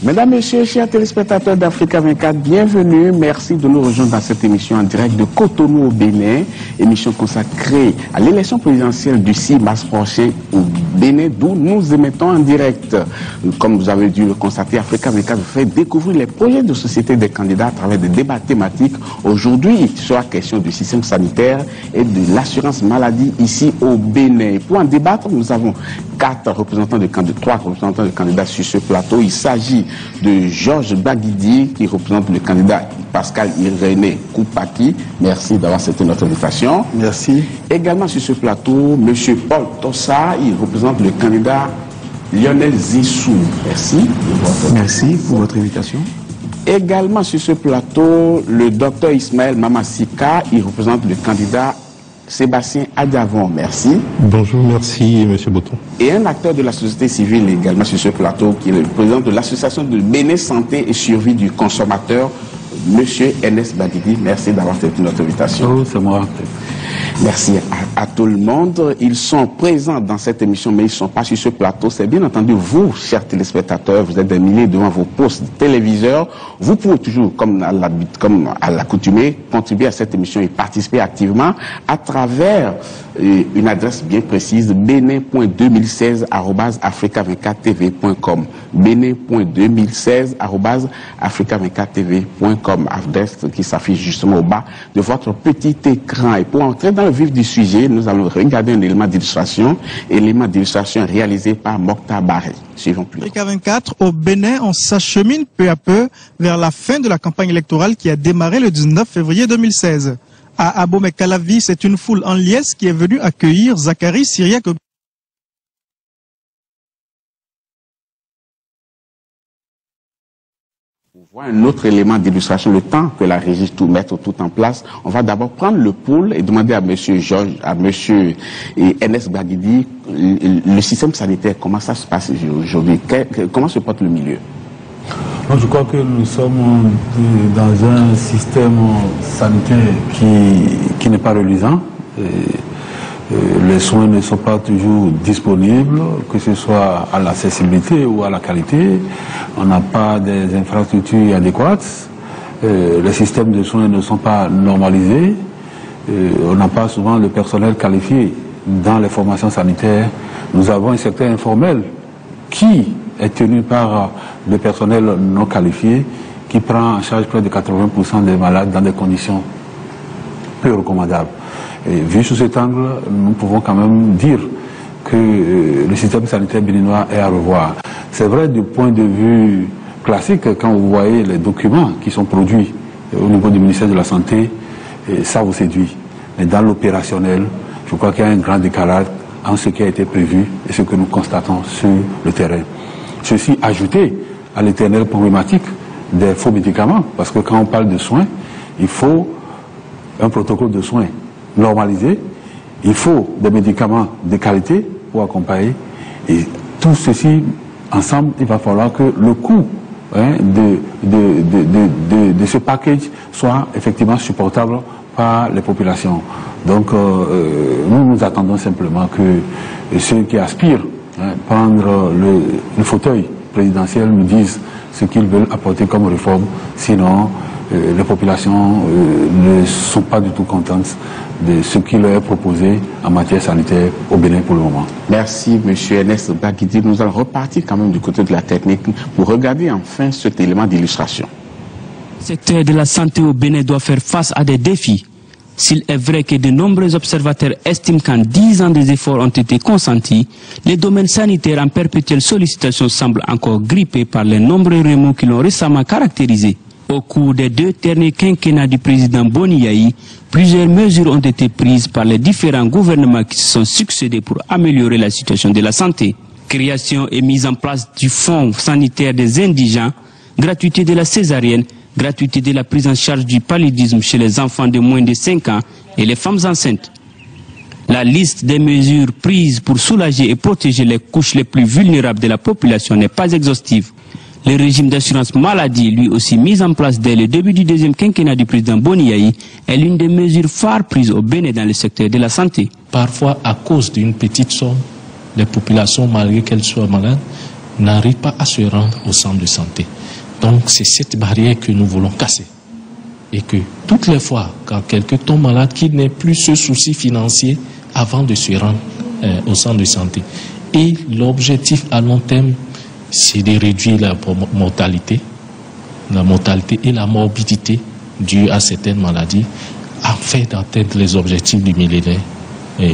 Mesdames, Messieurs, chers téléspectateurs d'Africa 24, bienvenue. Merci de nous rejoindre dans cette émission en direct de Cotonou au Bénin, émission consacrée à l'élection présidentielle du 6 mars prochain au Bénin, d'où nous émettons en direct. Comme vous avez dû le constater, Africa 24 vous fait découvrir les projets de société des candidats à travers des débats thématiques. Aujourd'hui, il sera question du système sanitaire et de l'assurance maladie ici au Bénin. Pour en débattre, nous avons trois représentants de candidats sur ce plateau. Il s'agit de Georges Baguidi, qui représente le candidat Pascal Irénée Koupaki. Merci d'avoir accepté notre invitation. Merci. Également sur ce plateau, M. Paul Tossa, il représente le candidat Lionel Zissou. Merci. Merci pour votre invitation. Également sur ce plateau, le docteur Ismaël Mamassika, il représente le candidat Sébastien Adiavon. Merci. Bonjour, merci M. Botton. Et un acteur de la société civile également sur ce plateau, qui est le président de l'association de Bénin Santé et Survie du Consommateur, M. Ernest Baguidi. Merci d'avoir accepté notre invitation. Oh, c'est moi. Merci à tout le monde. Ils sont présents dans cette émission, mais ils ne sont pas sur ce plateau. C'est bien entendu vous, chers téléspectateurs, vous êtes des milliers devant vos postes de téléviseurs. Vous pouvez toujours, comme à l'accoutumée, contribuer à cette émission et participer activement à travers une adresse bien précise, benin.2016@africa24tv.com. benin.2016@africa24tv.com. Adresse qui s'affiche justement au bas de votre petit écran. Et pour entrer dans le vif du sujet, nous allons regarder un élément d'illustration réalisé par Mokhtar Baré. Suivons plus. Africa 24, au Bénin, on s'achemine peu à peu vers la fin de la campagne électorale qui a démarré le 19 février 2016. À Abomey-Calavi, c'est une foule en liesse qui est venue accueillir Zachary Syriac. Pour voir un autre élément d'illustration, le temps que la régie mette tout en place, on va d'abord prendre le pouls et demander à M. Georges, à M. Ernest Baguidi, le système sanitaire, comment ça se passe aujourd'hui? Comment se porte le milieu? Je crois que nous sommes dans un système sanitaire qui n'est pas reluisant. Les soins ne sont pas toujours disponibles, que ce soit à l'accessibilité ou à la qualité. On n'a pas des infrastructures adéquates. Les systèmes de soins ne sont pas normalisés. On n'a pas souvent le personnel qualifié dans les formations sanitaires. Nous avons un secteur informel qui est tenu par le personnel non qualifié qui prend en charge près de 80% des malades dans des conditions peu recommandables. Et vu sous cet angle, nous pouvons quand même dire que le système sanitaire béninois est à revoir. C'est vrai du point de vue classique, quand vous voyez les documents qui sont produits au niveau du ministère de la Santé, ça vous séduit. Mais dans l'opérationnel, je crois qu'il y a un grand décalage entre ce qui a été prévu et ce que nous constatons sur le terrain. Ceci ajouté à l'éternelle problématique des faux médicaments, parce que quand on parle de soins, il faut un protocole de soins normalisé, il faut des médicaments de qualité pour accompagner, et tout ceci ensemble, il va falloir que le coût de ce package soit effectivement supportable par les populations. Donc nous attendons simplement que ceux qui aspirent prendre le fauteuil présidentiel nous disent ce qu'ils veulent apporter comme réforme, sinon les populations ne sont pas du tout contentes de ce qui leur est proposé en matière sanitaire au Bénin pour le moment. Merci M. Ernest Baguidi. Nous allons repartir quand même du côté de la technique pour regarder enfin cet élément d'illustration. Le secteur de la santé au Bénin doit faire face à des défis. S'il est vrai que de nombreux observateurs estiment qu'en 10 ans des efforts ont été consentis, les domaines sanitaires en perpétuelle sollicitation semblent encore grippés par les nombreux remous qui l'ont récemment caractérisé. Au cours des 2 derniers quinquennats du président Boni Yayi, plusieurs mesures ont été prises par les différents gouvernements qui se sont succédés pour améliorer la situation de la santé. Création et mise en place du fonds sanitaire des indigents, gratuité de la césarienne, gratuité de la prise en charge du paludisme chez les enfants de moins de 5 ans et les femmes enceintes. La liste des mesures prises pour soulager et protéger les couches les plus vulnérables de la population n'est pas exhaustive. Le régime d'assurance maladie, lui aussi mis en place dès le début du 2e quinquennat du président Boni Yayi, est l'une des mesures phares prises au Bénin dans le secteur de la santé. Parfois, à cause d'une petite somme, les populations, malgré qu'elles soient malades, n'arrivent pas à se rendre au centre de santé. Donc c'est cette barrière que nous voulons casser. Et que toutes les fois, quand quelqu'un tombe malade, qu'il n'ait plus ce souci financier avant de se rendre au centre de santé. Et l'objectif à long terme, c'est de réduire la mortalité et la morbidité due à certaines maladies, afin d'atteindre les objectifs du millénaire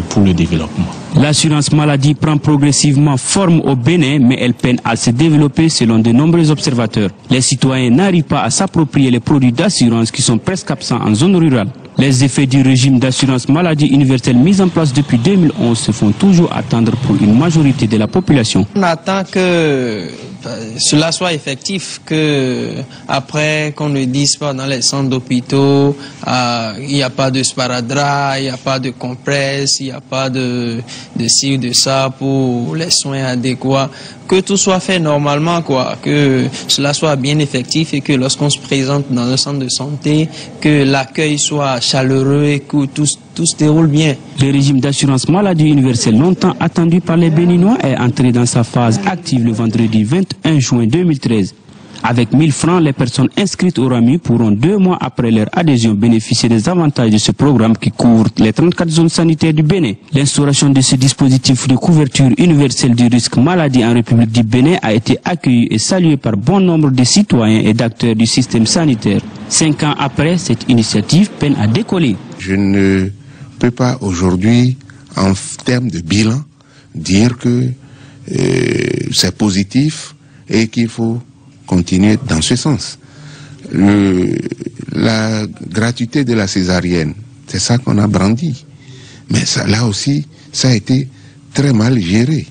pour le développement. L'assurance maladie prend progressivement forme au Bénin, mais elle peine à se développer selon de nombreux observateurs. Les citoyens n'arrivent pas à s'approprier les produits d'assurance qui sont presque absents en zone rurale. Les effets du régime d'assurance maladie universelle mis en place depuis 2011 se font toujours attendre pour une majorité de la population. On attend que cela soit effectif, que après qu'on ne dise pas dans les centres d'hôpitaux, il n'y a pas de sparadrap, il n'y a pas de compresse, il n'y a pas de ci ou de ça pour les soins adéquats, que tout soit fait normalement, quoi, que cela soit bien effectif et que lorsqu'on se présente dans un centre de santé, que l'accueil soit chaleureux et que tout se déroule bien. Le régime d'assurance maladie universelle longtemps attendu par les Béninois est entré dans sa phase active le vendredi 21 juin 2013. Avec 1000 francs, les personnes inscrites au RAMU pourront 2 mois après leur adhésion bénéficier des avantages de ce programme qui couvre les 34 zones sanitaires du Bénin. L'instauration de ce dispositif de couverture universelle du risque maladie en République du Bénin a été accueillie et saluée par bon nombre de citoyens et d'acteurs du système sanitaire. 5 ans après, cette initiative peine à décoller. Je ne peux pas aujourd'hui, en termes de bilan, dire que c'est positif et qu'il faut continuer dans ce sens. La gratuité de la césarienne, c'est ça qu'on a brandi. Mais ça, là aussi, ça a été très mal géré.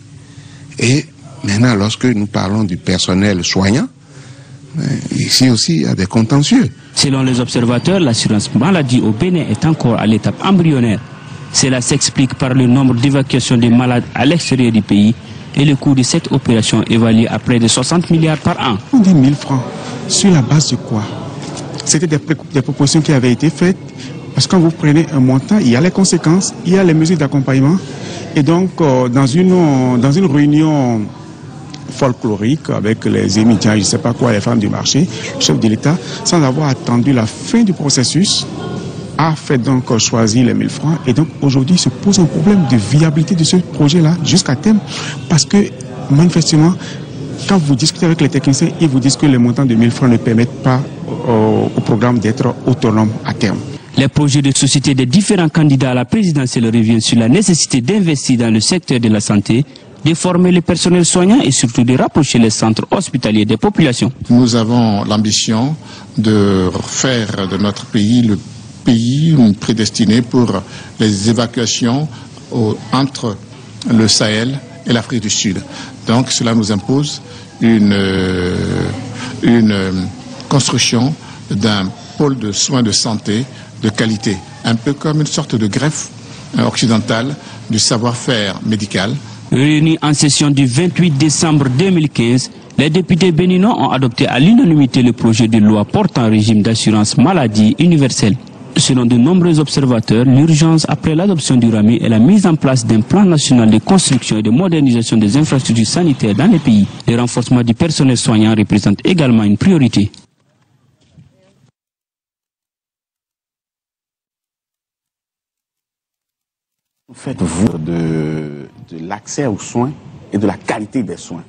Et maintenant, lorsque nous parlons du personnel soignant, ici aussi, il y a des contentieux. Selon les observateurs, l'assurance maladie au Bénin est encore à l'étape embryonnaire. Cela s'explique par le nombre d'évacuations de malades à l'extérieur du pays et le coût de cette opération évalué à près de 60 milliards par an. On dit 1000 francs. Sur la base de quoi? C'était des propositions qui avaient été faites. Parce que quand vous prenez un montant, il y a les conséquences, il y a les mesures d'accompagnement. Et donc, dans une réunion folklorique avec les émigrants, je ne sais pas quoi, les femmes du marché, le chef de l'État, sans avoir attendu la fin du processus, a fait donc choisir les 1000 francs. Et donc aujourd'hui se pose un problème de viabilité de ce projet-là jusqu'à terme. Parce que manifestement, quand vous discutez avec les techniciens, ils vous disent que les montants de 1000 francs ne permettent pas au programme d'être autonome à terme. Les projets de société des différents candidats à la présidentielle reviennent sur la nécessité d'investir dans le secteur de la santé, de former le personnel soignant et surtout de rapprocher les centres hospitaliers des populations. Nous avons l'ambition de faire de notre pays le pays prédestiné pour les évacuations entre le Sahel et l'Afrique du Sud. Donc cela nous impose une construction d'un pôle de soins de santé de qualité, un peu comme une sorte de greffe occidentale du savoir-faire médical. Réunis en session du 28 décembre 2015, les députés béninois ont adopté à l'unanimité le projet de loi portant régime d'assurance maladie universelle. Selon de nombreux observateurs, l'urgence après l'adoption du RAMU est la mise en place d'un plan national de construction et de modernisation des infrastructures sanitaires dans les pays. Le renforcement du personnel soignant représente également une priorité. Faites-vous de l'accès aux soins et de la qualité des soins?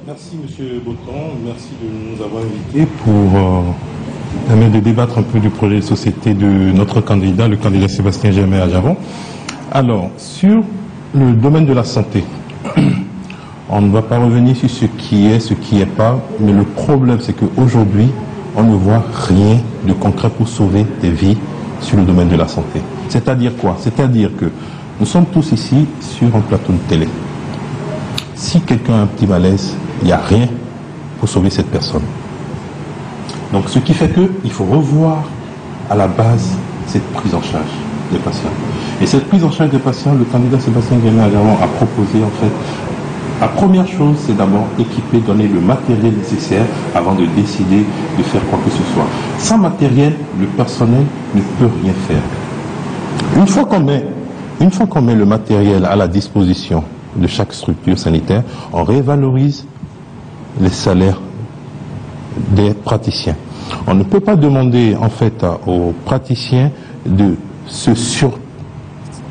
Merci M. Boton, merci de nous avoir invités pour permettre de débattre un peu du projet de société de notre candidat, le candidat Sébastien Germain Adjaron. Alors, sur le domaine de la santé, on ne va pas revenir sur ce qui est pas, mais le problème c'est qu'aujourd'hui, on ne voit rien de concret pour sauver des vies sur le domaine de la santé. C'est-à-dire quoi? C'est-à-dire que nous sommes tous ici sur un plateau de télé. Si quelqu'un a un petit malaise, il n'y a rien pour sauver cette personne. Donc ce qui fait qu'il faut revoir à la base cette prise en charge des patients. Et cette prise en charge des patients, le candidat Sébastien Germain Adjaron a proposé en fait, la première chose c'est d'abord équiper, donner le matériel nécessaire avant de décider de faire quoi que ce soit. Sans matériel, le personnel ne peut rien faire. Une fois qu'on met le matériel à la disposition de chaque structure sanitaire, on révalorise les salaires des praticiens. On ne peut pas demander en fait aux praticiens de se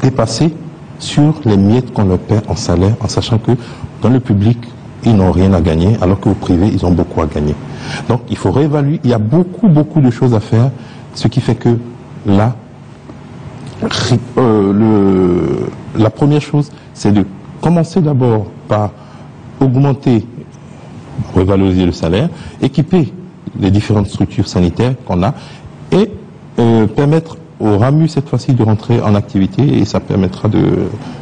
dépasser sur les miettes qu'on leur paie en salaire, en sachant que dans le public, ils n'ont rien à gagner, alors qu'au privé, ils ont beaucoup à gagner. Donc il faut réévaluer, il y a beaucoup de choses à faire, ce qui fait que là, la première chose, c'est de commencer d'abord par augmenter, revaloriser le salaire, équiper les différentes structures sanitaires qu'on a et permettre au RAMU cette fois-ci de rentrer en activité et ça permettra de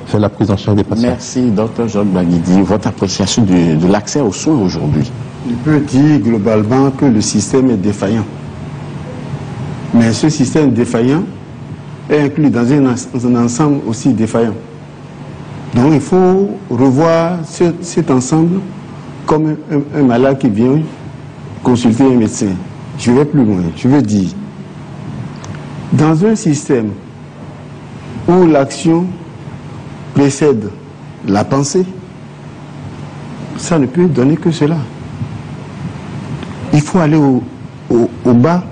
faire la prise en charge des patients. Merci, Dr Jacques Baguidi. Votre appréciation de l'accès aux soins aujourd'hui? Je peux dire globalement que le système est défaillant. Mais ce système défaillant est inclus dans un ensemble aussi défaillant. Donc il faut revoir cet ensemble comme un malade qui vient consulter un médecin. Je vais plus loin. Je veux dire, dans un système où l'action précède la pensée, ça ne peut donner que cela. Il faut aller au bas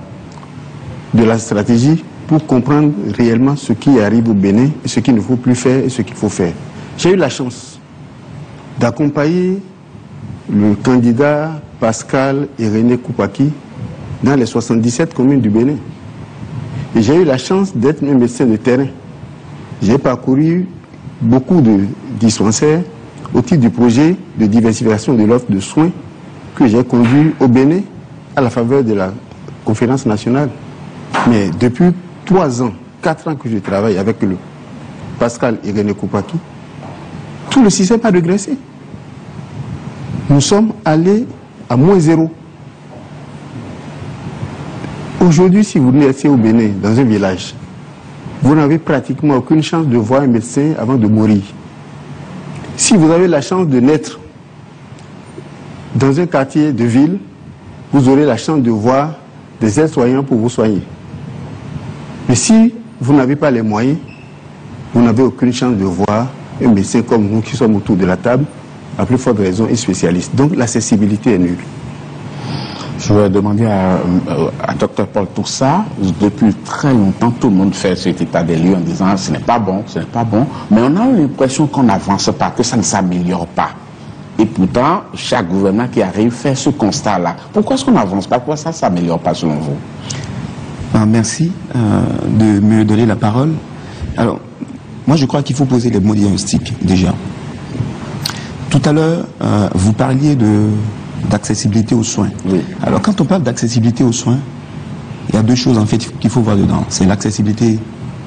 de la stratégie pour comprendre réellement ce qui arrive au Bénin, et ce qu'il ne faut plus faire et ce qu'il faut faire. J'ai eu la chance d'accompagner le candidat Pascal Irénée Koupaki dans les 77 communes du Bénin. Et j'ai eu la chance d'être un médecin de terrain. J'ai parcouru beaucoup de dispensaires au titre du projet de diversification de l'offre de soins que j'ai conduit au Bénin à la faveur de la conférence nationale. Mais depuis 3 ans, 4 ans que je travaille avec le Pascal Irénée Koupaki, tout le système a régressé. Nous sommes allés à -0. Aujourd'hui, si vous naissez au Bénin, dans un village, vous n'avez pratiquement aucune chance de voir un médecin avant de mourir. Si vous avez la chance de naître dans un quartier de ville, vous aurez la chance de voir des aides-soignants pour vous soigner. Mais si vous n'avez pas les moyens, vous n'avez aucune chance de voir un médecin comme nous qui sommes autour de la table, à plus forte raison, un spécialiste. Donc l'accessibilité est nulle. Je vais demander à Dr Paul Toussa. Depuis très longtemps, tout le monde fait cet état des lieux en disant ce n'est pas bon, ce n'est pas bon. Mais on a l'impression qu'on n'avance pas, que ça ne s'améliore pas. Et pourtant, chaque gouvernement qui arrive fait ce constat-là. Pourquoi est-ce qu'on n'avance pas? Pourquoi ça ne s'améliore pas selon vous? Merci de me donner la parole. Alors, moi je crois qu'il faut poser les bons diagnostics déjà. Tout à l'heure, vous parliez d'accessibilité aux soins. Oui. Alors quand on parle d'accessibilité aux soins, il y a 2 choses en fait qu'il faut voir dedans. C'est l'accessibilité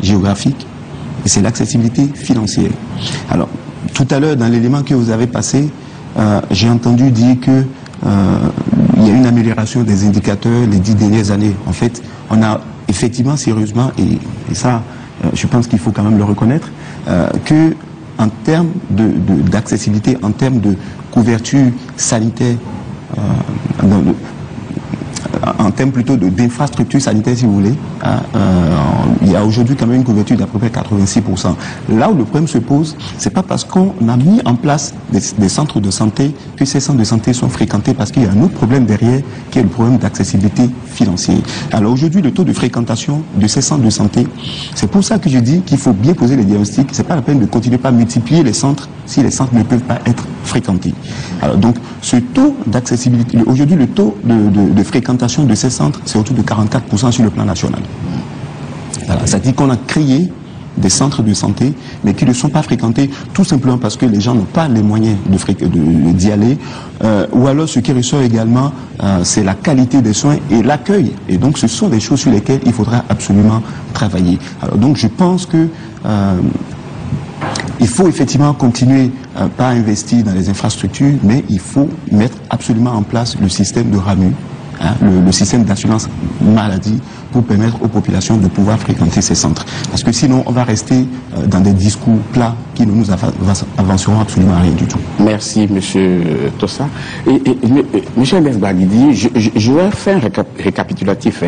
géographique et c'est l'accessibilité financière. Alors tout à l'heure dans l'élément que vous avez passé, j'ai entendu dire que il y a une amélioration des indicateurs les 10 dernières années. En fait, on a effectivement sérieusement, et ça je pense qu'il faut quand même le reconnaître, que en termes d'accessibilité, en termes de couverture sanitaire, en termes plutôt d'infrastructure sanitaire, si vous voulez, il y a aujourd'hui quand même une couverture d'à peu près 86%. Là où le problème se pose, c'est pas parce qu'on a mis en place des centres de santé que ces centres de santé sont fréquentés, parce qu'il y a un autre problème derrière, qui est le problème d'accessibilité financière. Alors aujourd'hui, le taux de fréquentation de ces centres de santé, c'est pour ça que je dis qu'il faut bien poser les diagnostics. C'est pas la peine de continuer par multiplier les centres si les centres ne peuvent pas être fréquentés. Alors donc, ce taux d'accessibilité, aujourd'hui le taux de fréquentation de ces centres, c'est autour de 44% sur le plan national. Voilà, ça dit qu'on a créé des centres de santé, mais qui ne sont pas fréquentés tout simplement parce que les gens n'ont pas les moyens d'y aller. Ou alors ce qui ressort également, c'est la qualité des soins et l'accueil. Et donc ce sont des choses sur lesquelles il faudra absolument travailler. Alors donc je pense que il faut effectivement continuer pas investir dans les infrastructures, mais il faut mettre absolument en place le système de RAMU, le système d'assurance maladie, pour permettre aux populations de pouvoir fréquenter ces centres. Parce que sinon, on va rester dans des discours plats qui ne nous avanceront absolument à rien du tout. Merci, M. Tossa. Et M. Baguidi, je vais faire un récapitulatif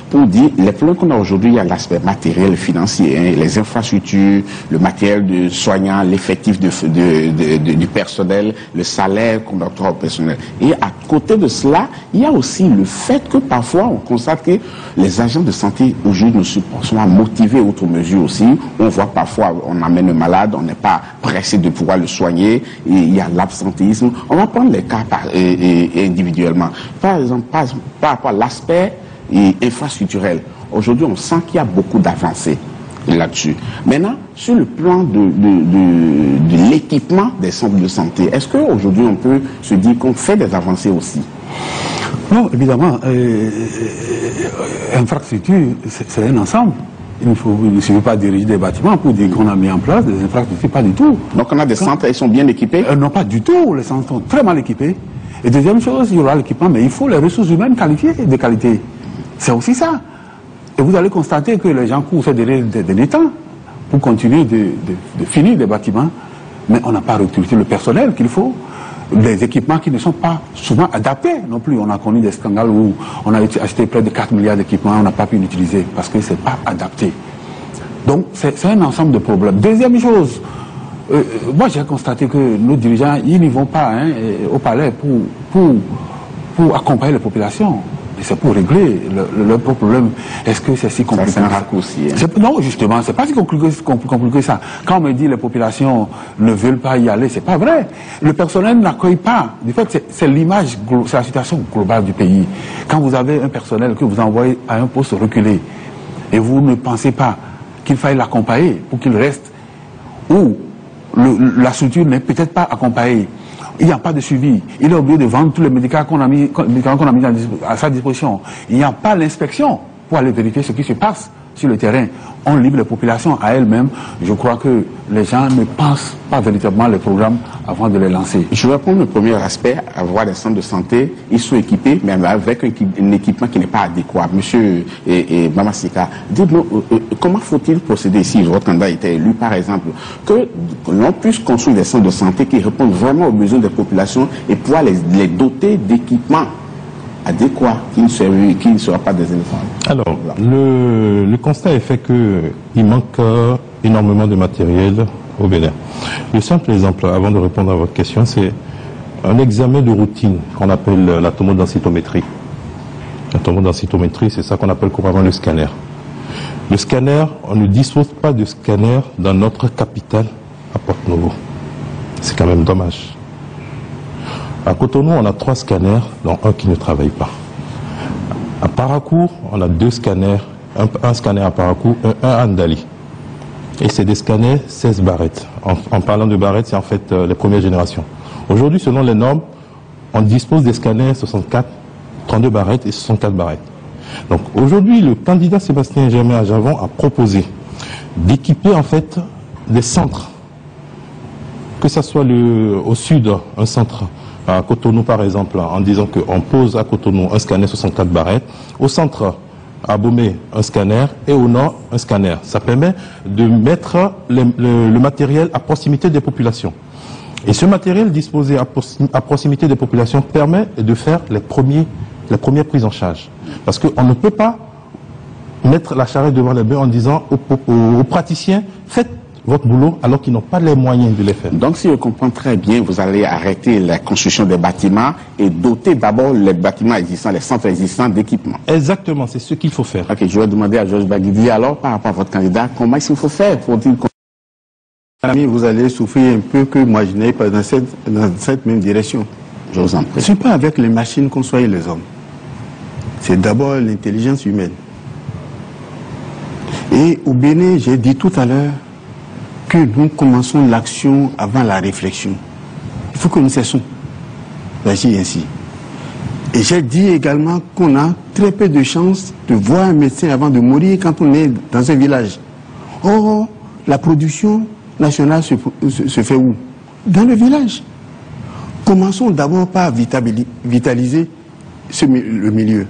pour dire les problèmes qu'on a aujourd'hui. Il y a l'aspect matériel, financier, les infrastructures, le matériel de soignants, l'effectif du personnel, le salaire qu'on octroie au personnel. Et à côté de cela, il y a aussi le fait que parfois on constate que les agents de santé aujourd'hui ne sont pas motivés outre mesure aussi. On voit parfois, on amène un malade, on n'est pas pressé de pouvoir le soigner, et il y a l'absentéisme. On va prendre les cas individuellement. Par exemple, par rapport à l'aspect infrastructurel, aujourd'hui on sent qu'il y a beaucoup d'avancées là-dessus. Maintenant, sur le plan de l'équipement des centres de santé, est-ce qu'aujourd'hui on peut se dire qu'on fait des avancées aussi? Non, évidemment, infrastructure, c'est un ensemble. Il ne suffit pas diriger des bâtiments pour dire qu'on a mis en place des infrastructures, pas du tout. Donc on a des centres, ils sont bien équipés? Non, pas du tout, les centres sont très mal équipés. Et deuxième chose, il y aura l'équipement, mais il faut les ressources humaines qualifiées de qualité. C'est aussi ça. Et vous allez constater que les gens courent ces derniers temps pour continuer de finir des bâtiments, mais on n'a pas recruté le personnel qu'il faut, des équipements qui ne sont pas souvent adaptés non plus. On a connu des scandales où on a acheté près de 4 milliards d'équipements, on n'a pas pu l'utiliser parce que ce n'est pas adapté. Donc c'est un ensemble de problèmes. Deuxième chose, moi j'ai constaté que nos dirigeants, ils n'y vont pas au palais pour accompagner les populations. C'est pour régler le problème. Est-ce que c'est si compliqué? C'est un raccourci. Non, justement, c'est pas si compliqué que ça. Quand on me dit les populations ne veulent pas y aller, c'est pas vrai. Le personnel n'accueille pas. Du fait, c'est l'image, c'est la situation globale du pays. Quand vous avez un personnel que vous envoyez à un poste reculé et vous ne pensez pas qu'il faille l'accompagner pour qu'il reste, ou la structure n'est peut-être pas accompagnée, il n'y a pas de suivi. Il est obligé de vendre tous les médicaments qu'on a mis à sa disposition. Il n'y a pas l'inspection pour aller vérifier ce qui se passe sur le terrain. On livre les populations à elles-mêmes. Je crois que les gens ne pensent pas véritablement les programmes avant de les lancer. Je vais prendre le premier aspect, avoir des centres de santé, ils sont équipés, mais avec un équipement qui n'est pas adéquat. Monsieur Mamasika, dites-nous, comment faut-il procéder si votre candidat était élu, par exemple, que l'on puisse construire des centres de santé qui répondent vraiment aux besoins des populations et pouvoir les doter d'équipements adéquat, qui ne sera pas des éléphants? Alors, le constat est fait qu'il manque énormément de matériel au Bénin. Le simple exemple, avant de répondre à votre question, c'est un examen de routine qu'on appelle la tomodensitométrie. La tomodensitométrie, c'est ça qu'on appelle couramment le scanner. Le scanner, on ne dispose pas de scanner dans notre capitale à Porto-Novo. C'est quand même dommage. À Cotonou, on a 3 scanners, dont un qui ne travaille pas. À Parakou, on a 2 scanners, un scanner à Parakou, un à Ndali. Et c'est des scanners 16 barrettes. En parlant de barrettes, c'est en fait les premières générations. Aujourd'hui, selon les normes, on dispose des scanners 64, 32 barrettes et 64 barrettes. Donc aujourd'hui, le candidat Sébastien Germain Adjavon a proposé d'équiper en fait des centres. Que ce soit au sud, un centre à Cotonou par exemple, en disant qu'on pose à Cotonou un scanner 64 barrettes, au centre à Bomé un scanner et au nord un scanner. Ça permet de mettre le matériel à proximité des populations. Et ce matériel disposé à proximité des populations permet de faire les premières prises en charge. Parce qu'on ne peut pas mettre la charrette devant les bœufs en disant aux praticiens, faites votre boulot alors qu'ils n'ont pas les moyens de les faire. Donc si je comprends très bien, vous allez arrêter la construction des bâtiments et doter d'abord les bâtiments existants, les centres existants d'équipements. Exactement, c'est ce qu'il faut faire. Ok, je vais demander à Georges Baguidi, alors par rapport à votre candidat, comment est-ce qu'il faut faire pour dire... Vous allez souffrir un peu que moi je n'aille pas dans cette même direction. Je vous en prie. Ce n'est pas avec les machines qu'on soigne les hommes. C'est d'abord l'intelligence humaine. Et au Bénin, j'ai dit tout à l'heure que nous commençons l'action avant la réflexion. Il faut que nous cessons d'agir ainsi. Et j'ai dit également qu'on a très peu de chances de voir un médecin avant de mourir quand on est dans un village. Or, la production nationale se fait où? Dans le village. Commençons d'abord par vitaliser le milieu.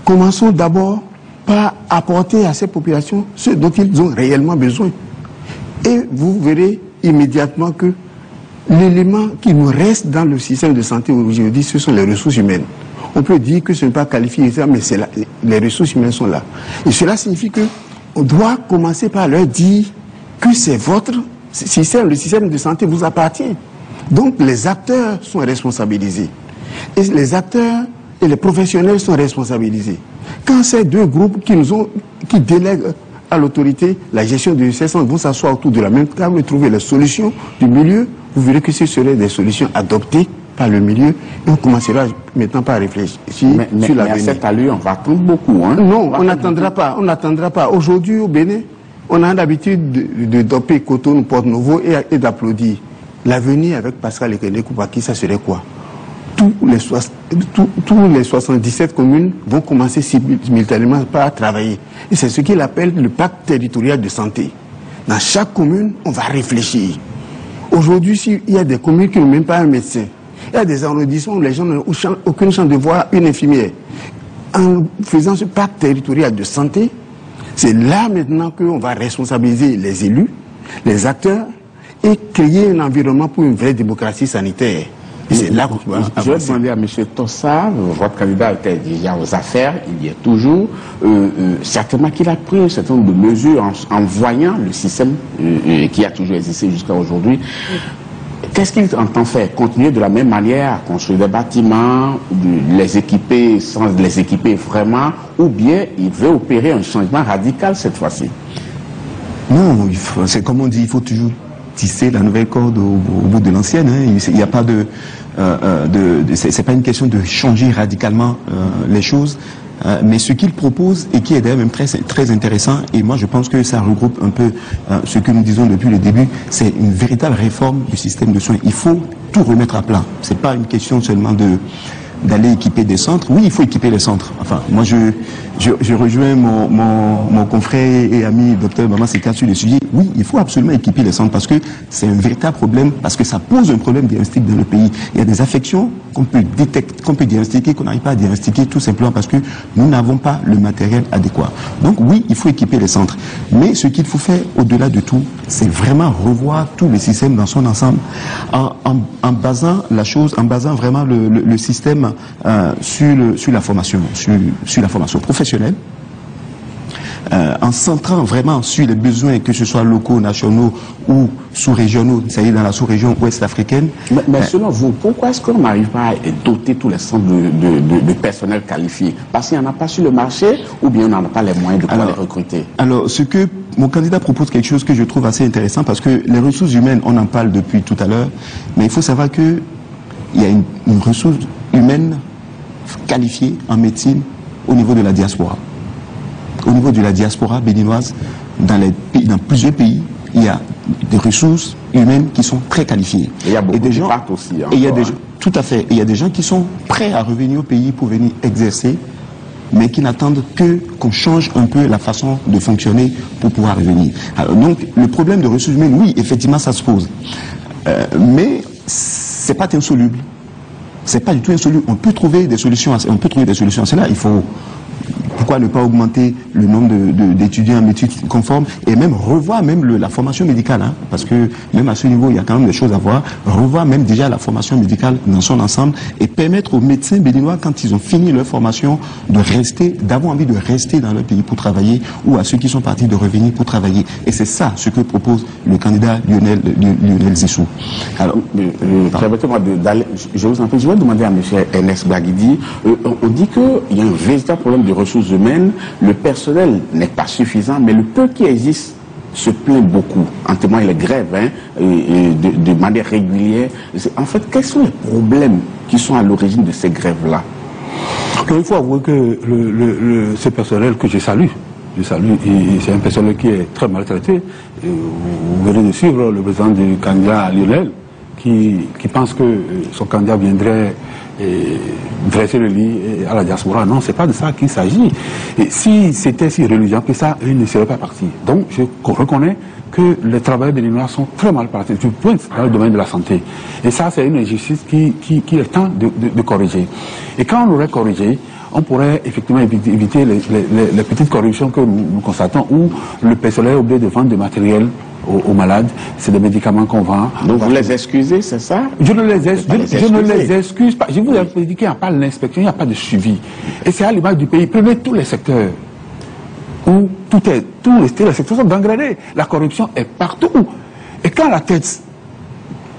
Commençons d'abord par apporter à ces populations ce dont ils ont réellement besoin. Et vous verrez immédiatement que l'élément qui nous reste dans le système de santé aujourd'hui, ce sont les ressources humaines. On peut dire que ce n'est pas qualifié, mais les ressources humaines sont là. Et cela signifie qu'on doit commencer par leur dire que c'est votre système, le système de santé vous appartient. Donc les acteurs sont responsabilisés. Et les acteurs et les professionnels sont responsabilisés. Quand ces deux groupes qui délèguent à l'autorité la gestion de ces centres vont s'asseoir autour de la même table et trouver les solutions du milieu, vous verrez que ce seraient des solutions adoptées par le milieu et on commencera maintenant par réfléchir sur l'avenir. Mais à cette allure, on va attendre beaucoup. Hein? Non, on n'attendra pas. Aujourd'hui au Bénin, on a l'habitude de doper Cotonou, Porto-Novo et d'applaudir. L'avenir avec Pascal Ekele Koupaki, ça serait quoi? Tous les 77 communes vont commencer simultanément par travailler. Et c'est ce qu'il appelle le pacte territorial de santé. Dans chaque commune, on va réfléchir. Aujourd'hui, il y a des communes qui n'ont même pas un médecin. Il y a des arrondissements où les gens n'ont aucune chance de voir une infirmière. En faisant ce pacte territorial de santé, c'est là maintenant qu'on va responsabiliser les élus, les acteurs et créer un environnement pour une vraie démocratie sanitaire. Et c'est là qu'on va avancer. Je vais demander à M. Tossard, votre candidat était déjà aux affaires, il y est toujours, certainement qu'il a pris un certain nombre de mesures en voyant le système qui a toujours existé jusqu'à aujourd'hui. Qu'est-ce qu'il entend faire? Continuer de la même manière à construire des bâtiments, les équiper sans les équiper vraiment, ou bien il veut opérer un changement radical cette fois-ci? Non, c'est comme on dit, il faut toujours tisser la nouvelle corde au bout de l'ancienne. Hein. Il n'y a pas c'est pas une question de changer radicalement les choses. Mais ce qu'il propose, et qui est d'ailleurs même très intéressant, et moi je pense que ça regroupe un peu ce que nous disons depuis le début, c'est une véritable réforme du système de soins. Il faut tout remettre à plat. C'est pas une question seulement d'aller équiper des centres. Oui, il faut équiper les centres. Enfin, moi je rejoins mon confrère et ami Dr Bama Seka sur le sujet. Oui, il faut absolument équiper les centres parce que c'est un véritable problème, parce que ça pose un problème diagnostique dans le pays. Il y a des affections qu'on peut détecter, qu'on peut diagnostiquer, qu'on n'arrive pas à diagnostiquer tout simplement parce que nous n'avons pas le matériel adéquat. Donc oui, il faut équiper les centres. Mais ce qu'il faut faire au-delà de tout, c'est vraiment revoir tout le système dans son ensemble en basant la chose, en basant vraiment le système sur la formation, sur la formation professionnelle, en centrant vraiment sur les besoins, que ce soit locaux, nationaux ou sous-régionaux, c'est-à-dire dans la sous-région ouest africaine. Mais selon vous, pourquoi est-ce qu'on n'arrive pas à doter tous les centres de personnel qualifié? Parce qu'il n'y en a pas sur le marché ou bien on n'en a pas les moyens de pouvoir les recruter? Alors, ce que mon candidat propose, quelque chose que je trouve assez intéressant, parce que les ressources humaines, on en parle depuis tout à l'heure, mais il faut savoir qu'il y a une ressource humaine qualifiée en médecine au niveau de la diaspora. Au niveau de la diaspora béninoise, dans plusieurs pays, il y a des ressources humaines qui sont très qualifiées. Et il y a beaucoup qui partent aussi. Et il y a tout à fait. Et il y a des gens qui sont prêts à revenir au pays pour venir exercer, mais qui n'attendent que qu'on change un peu la façon de fonctionner pour pouvoir revenir. Alors, donc, le problème de ressources humaines, oui, effectivement, ça se pose. Mais c'est pas insoluble. C'est pas du tout insoluble. On peut trouver des solutions à cela. Il faut... Pourquoi ne pas augmenter le nombre d'étudiants en médecine conforme et même revoir même la formation médicale, hein, parce que même à ce niveau, il y a quand même des choses à voir. Revoir même déjà la formation médicale dans son ensemble et permettre aux médecins béninois, quand ils ont fini leur formation, d'avoir envie de rester dans leur pays pour travailler, ou à ceux qui sont partis de revenir pour travailler. Et c'est ça ce que propose le candidat Lionel Zissou. Alors, permettez-moi je vous en prie, je vais demander à M. Ernest Blaguidi, on dit qu'il y a un véritable problème de ressources humaines, le personnel n'est pas suffisant, mais le peu qui existe se plaint beaucoup. En témoignent les grèves de manière régulière. En fait, quels sont les problèmes qui sont à l'origine de ces grèves-là? Il faut avouer que ce personnel que je salue, c'est un personnel qui est très maltraité. Vous venez de suivre le président du candidat Lionel, qui pense que son candidat viendrait dresser le lit à la diaspora. Non, c'est pas de ça qu'il s'agit. Et si c'était si religieux que ça, ils ne seraient pas partis. Donc, je reconnais que les travailleurs béninois sont très mal partis, du point dans le domaine de la santé. Et ça, c'est une injustice qui est temps de corriger. Et quand on aurait corrigé, on pourrait effectivement éviter les petites corruptions que nous constatons, où le personnel est obligé de vendre du matériel aux malades, c'est des médicaments qu'on vend. Donc vous les excusez, c'est ça? Je ne les excuse pas. Je vous ai dit qu'il n'y a pas l'inspection, il n'y a pas de suivi. Et c'est à l'image du pays. Prenez tous les secteurs où tous les secteurs sont dégradés. La corruption est partout. Et quand la tête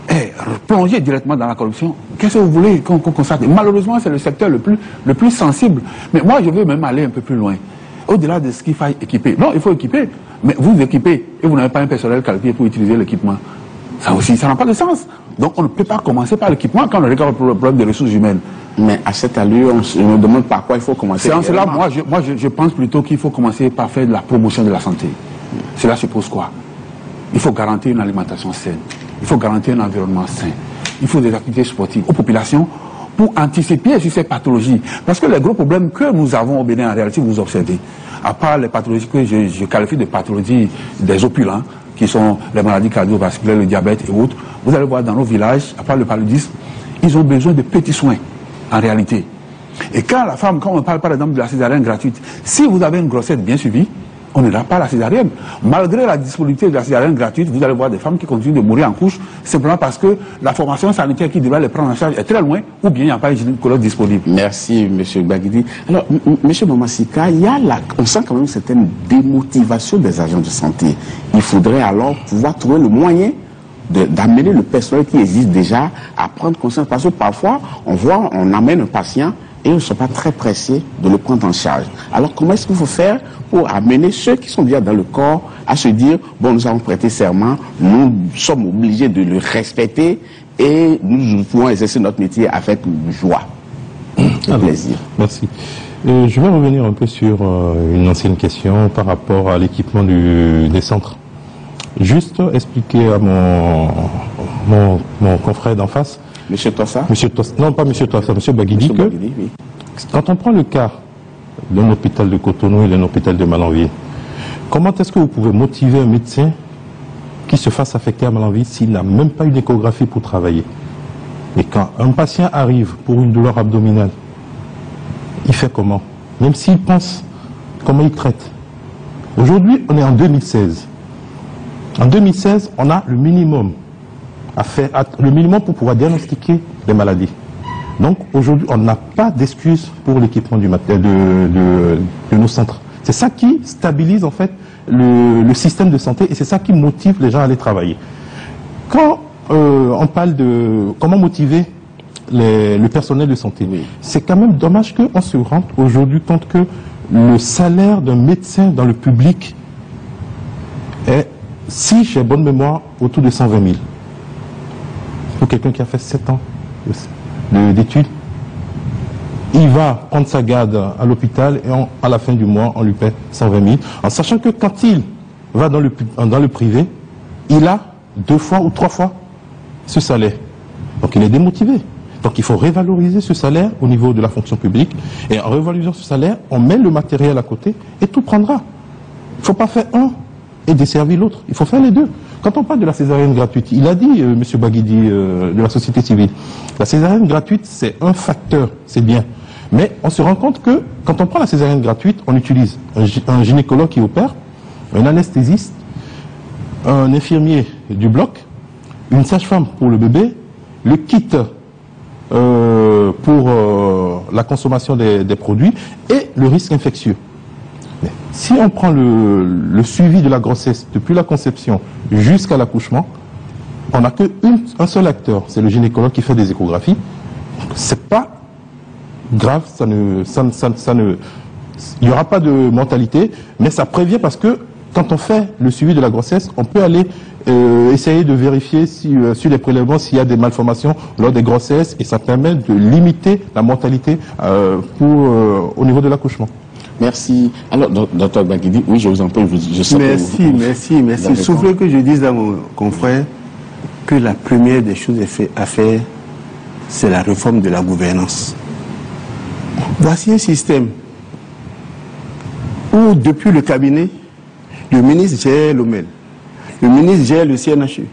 est plongé directement dans la corruption, qu'est-ce que vous voulez qu'on constate? Malheureusement, c'est le secteur le plus sensible. Mais moi, je veux même aller un peu plus loin. Au-delà de ce qu'il faut équiper. Non, il faut équiper, mais vous équipez et vous n'avez pas un personnel qualifié pour utiliser l'équipement. Ça aussi, ça n'a pas de sens. Donc on ne peut pas commencer par l'équipement quand on regarde le problème des ressources humaines. Mais à cette allure, on se demande par quoi il faut commencer. C'est en cela, moi, je pense plutôt qu'il faut commencer par faire de la promotion de la santé. Cela suppose quoi? Il faut garantir une alimentation saine. Il faut garantir un environnement sain. Il faut des activités sportives aux populations pour anticiper sur ces pathologies. Parce que les gros problèmes que nous avons au Bénin, en réalité, vous observez, à part les pathologies que je qualifie de pathologies des opulents, qui sont les maladies cardiovasculaires, le diabète et autres, vous allez voir dans nos villages, à part le paludisme, ils ont besoin de petits soins, en réalité. Et quand la femme, quand on parle par exemple de la césarienne gratuite, si vous avez une grossesse bien suivie, on n'ira pas à la césarienne. Malgré la disponibilité de la césarienne gratuite, vous allez voir des femmes qui continuent de mourir en couche, simplement parce que la formation sanitaire qui devrait les prendre en charge est très loin, ou bien il n'y a pas de gynécologue disponible. Merci, M. Baguidi. Alors, M. Mamasika, on sent quand même une certaine démotivation des agents de santé. Il faudrait alors pouvoir trouver le moyen d'amener le personnel qui existe déjà à prendre conscience. Parce que parfois, on amène un patient et ils ne sont pas très pressés de le prendre en charge. Alors comment est-ce qu'il faut faire pour amener ceux qui sont déjà dans le corps à se dire, bon, nous avons prêté serment, nous sommes obligés de le respecter et nous pouvons exercer notre métier avec joie et plaisir. Merci. Je vais revenir un peu sur une ancienne question par rapport à l'équipement des centres. Juste expliquer à mon confrère d'en face, Monsieur Tossa? Non, pas Monsieur Tossa, Monsieur Baguidi, Baguidi, oui. Quand on prend le cas d'un hôpital de Cotonou et d'un hôpital de Malanville, comment est-ce que vous pouvez motiver un médecin qui se fasse affecter à Malanville s'il n'a même pas une échographie pour travailler? Et quand un patient arrive pour une douleur abdominale, il fait comment? Même s'il pense, comment il traite? Aujourd'hui, on est en 2016. En 2016, on a le minimum le minimum pour pouvoir diagnostiquer les maladies. Donc aujourd'hui, on n'a pas d'excuses pour l'équipement de nos centres. C'est ça qui stabilise en fait le système de santé et c'est ça qui motive les gens à aller travailler. Quand on parle de comment motiver le personnel de santé, c'est quand même dommage qu'on se rende aujourd'hui compte que le salaire d'un médecin dans le public est, si j'ai bonne mémoire, autour de 120 000. Pour quelqu'un qui a fait 7 ans d'études, il va prendre sa garde à l'hôpital et à la fin du mois, on lui paie 120 000. En sachant que quand il va dans le privé, il a 2 fois ou 3 fois ce salaire. Donc il est démotivé. Donc il faut revaloriser ce salaire au niveau de la fonction publique. Et en revalorisant ce salaire, on met le matériel à côté et tout prendra. Il ne faut pas faire un et desservir l'autre. Il faut faire les deux. Quand on parle de la césarienne gratuite, il a dit, M. Baguidi, de la société civile, la césarienne gratuite, c'est un facteur, c'est bien. Mais on se rend compte que quand on prend la césarienne gratuite, on utilise un gynécologue qui opère, un anesthésiste, un infirmier du bloc, une sage-femme pour le bébé, le kit pour la consommation des produits et le risque infectieux. Mais si on prend le suivi de la grossesse depuis la conception jusqu'à l'accouchement, on n'a qu'un seul acteur, c'est le gynécologue qui fait des échographies. C'est pas grave, il n'y aura pas de mortalité, mais ça prévient parce que quand on fait le suivi de la grossesse, on peut aller essayer de vérifier sur les prélèvements s'il y a des malformations lors des grossesses et ça permet de limiter la mortalité au niveau de l'accouchement. Merci. Alors, Dr Baguidi, oui, je vous en prie. Merci. Soufflez que je dise à mon confrère que la première des choses à faire, c'est la réforme de la gouvernance. Voici un système où, depuis le cabinet, le ministre gère l'OMEL, le ministre gère le CNHE,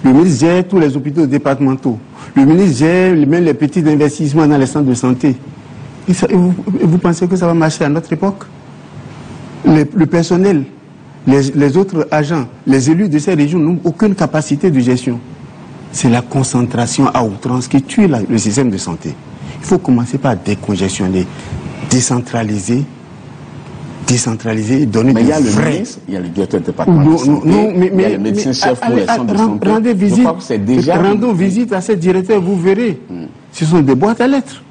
le ministre gère tous les hôpitaux départementaux, le ministre gère même les petits investissements dans les centres de santé. Et vous pensez que ça va marcher à notre époque? Le personnel, les autres agents, les élus de ces régions n'ont aucune capacité de gestion. C'est la concentration à outrance qui tue le système de santé. Il faut commencer par décongestionner, décentraliser décentraliser, donner mais des il y a le vrais... ministre, il y a le directeur départemental de santé, il y a le médecin-chef pour les centres de santé. Rendez visite, je crois que c'est déjà... Rendons visite à ces directeurs, vous verrez. Ce sont des boîtes à lettres.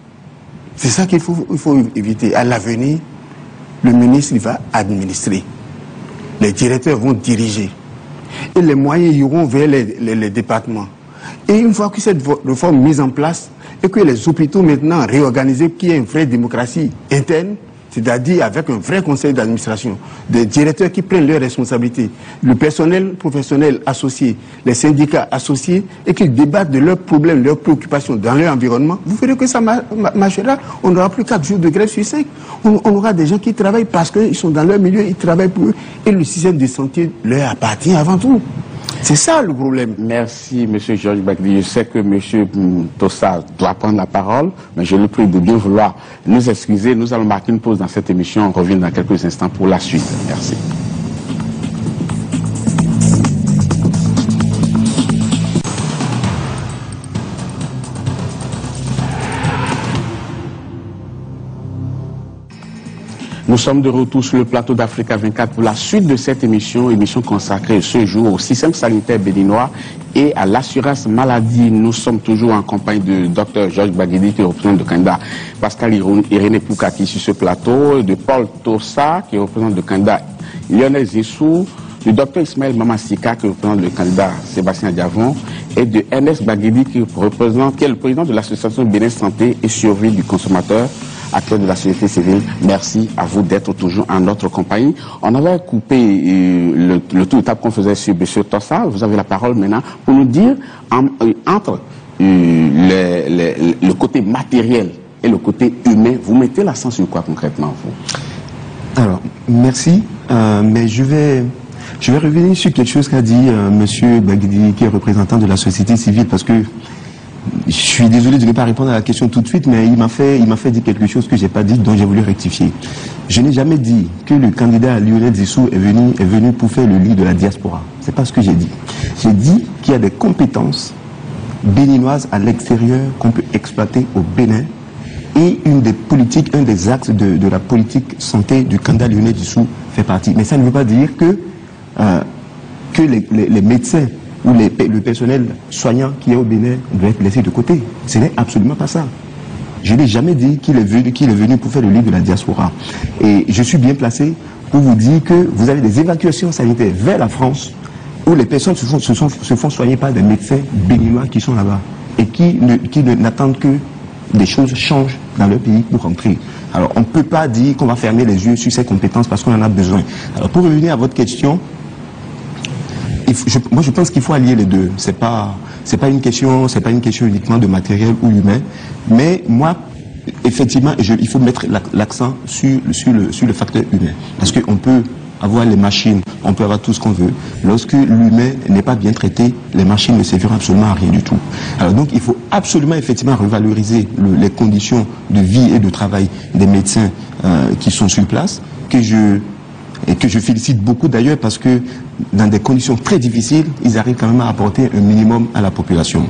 C'est ça qu'il faut éviter. À l'avenir, le ministre il va administrer. Les directeurs vont diriger. Et les moyens iront vers les départements. Et une fois que cette réforme mise en place, et que les hôpitaux maintenant réorganisés, qu'il y ait une vraie démocratie interne, c'est-à-dire avec un vrai conseil d'administration, des directeurs qui prennent leurs responsabilités, le personnel professionnel associé, les syndicats associés, et qu'ils débattent de leurs problèmes, leurs préoccupations dans leur environnement, vous verrez que ça marchera. On n'aura plus 4 jours de grève sur 5. On aura des gens qui travaillent parce qu'ils sont dans leur milieu, ils travaillent pour eux, et le système de santé leur appartient avant tout. C'est ça le problème. Merci, M. Georges Bagdi. Je sais que M. Tossa doit prendre la parole, mais je le prie de bien vouloir nous excuser. Nous allons marquer une pause dans cette émission. On revient dans quelques instants pour la suite. Merci. Nous sommes de retour sur le plateau d'Africa 24 pour la suite de cette émission consacrée ce jour au système sanitaire béninois et à l'assurance maladie. Nous sommes toujours en compagnie de Dr Georges Bagdi qui représente le candidat Pascal Irénée Poukaki sur ce plateau, de Paul Tossa qui représente le candidat Lionel Zissou, du Dr Ismaël Mamassika qui représente le candidat Sébastien Diavon et de Ernest Bagdi qui est le président de l'association Bénin Santé et Survie du consommateur, acteur de la société civile. Merci à vous d'être toujours en notre compagnie. On avait coupé le tour de table qu'on faisait sur M. Tossa. Vous avez la parole maintenant pour nous dire entre le côté matériel et le côté humain, vous mettez l'accent sur quoi concrètement, vous? Alors, merci, mais je vais revenir sur quelque chose qu'a dit M. Bagdi, qui est représentant de la société civile, parce que je suis désolé de ne pas répondre à la question tout de suite, mais il m'a fait dire quelque chose que j'ai pas dit, dont j'ai voulu rectifier. Je n'ai jamais dit que le candidat Lionel Zissou est venu pour faire le lit de la diaspora. C'est pas ce que j'ai dit. J'ai dit qu'il y a des compétences béninoises à l'extérieur qu'on peut exploiter au Bénin, et un des axes de la politique santé du candidat Lionel Zissou fait partie. Mais ça ne veut pas dire que les médecins ou le personnel soignant qui est au Bénin doit être laissé de côté. Ce n'est absolument pas ça. Je n'ai jamais dit qu'il est venu pour faire le lit de la diaspora. Et je suis bien placé pour vous dire que vous avez des évacuations sanitaires vers la France où les personnes se font soigner par des médecins béninois qui sont là-bas et qui n'attendent que des choses changent dans leur pays pour rentrer. Alors on ne peut pas dire qu'on va fermer les yeux sur ces compétences parce qu'on en a besoin. Alors pour revenir à votre question, moi je pense qu'il faut allier les deux. C'est pas une question uniquement de matériel ou humain, mais moi effectivement il faut mettre l'accent sur le facteur humain, parce qu'on peut avoir les machines, on peut avoir tout ce qu'on veut. Lorsque l'humain n'est pas bien traité, les machines ne serviront absolument à rien du tout. Alors donc il faut absolument effectivement revaloriser les conditions de vie et de travail des médecins qui sont sur place, que je félicite beaucoup d'ailleurs, parce que dans des conditions très difficiles, ils arrivent quand même à apporter un minimum à la population.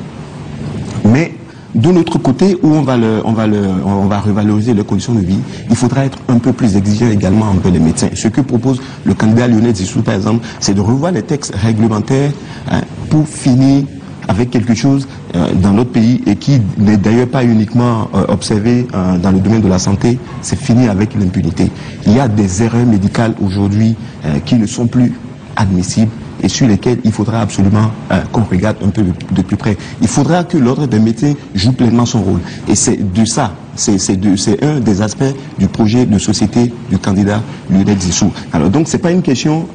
Mais de l'autre côté, où on va revaloriser les conditions de vie, il faudra être un peu plus exigeant également envers les médecins. Ce que propose le candidat Lionel Zissou, par exemple, c'est de revoir les textes réglementaires pour finir avec quelque chose dans notre pays, et qui n'est d'ailleurs pas uniquement observé dans le domaine de la santé, c'est finir avec l'impunité. Il y a des erreurs médicales aujourd'hui qui ne sont plus admissibles et sur lesquelles il faudra absolument qu'on regarde un peu de plus près. Il faudra que l'ordre des médecins joue pleinement son rôle. Et c'est de ça, c'est un des aspects du projet de société du candidat Lionel Zissou. Alors donc c'est pas une question